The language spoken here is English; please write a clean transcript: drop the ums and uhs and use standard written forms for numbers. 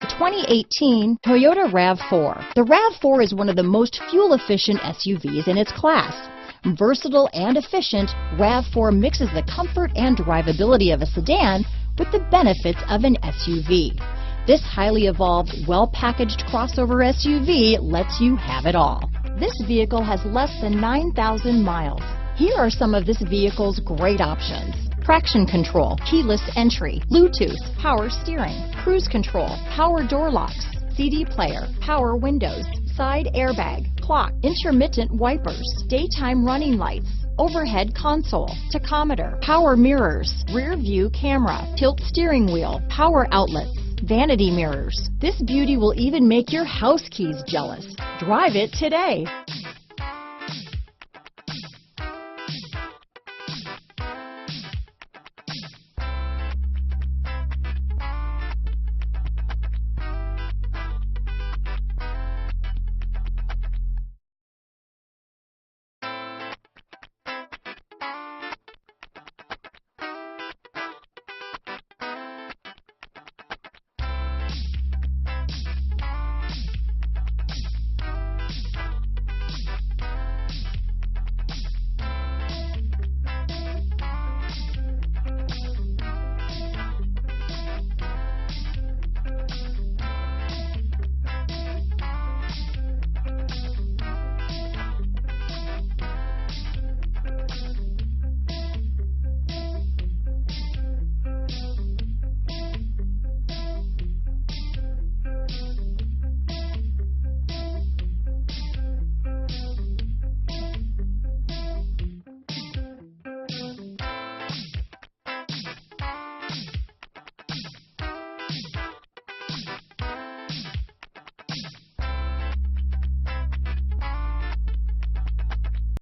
2018 Toyota RAV4. The RAV4 is one of the most fuel-efficient SUVs in its class. Versatile and efficient, RAV4 mixes the comfort and drivability of a sedan with the benefits of an SUV. This highly evolved, well-packaged crossover SUV lets you have it all. This vehicle has less than 9,000 miles. Here are some of this vehicle's great options: traction control, keyless entry, Bluetooth, power steering, cruise control, power door locks, CD player, power windows, side airbag, clock, intermittent wipers, daytime running lights, overhead console, tachometer, power mirrors, rear view camera, tilt steering wheel, power outlets, vanity mirrors. This beauty will even make your house keys jealous. Drive it today.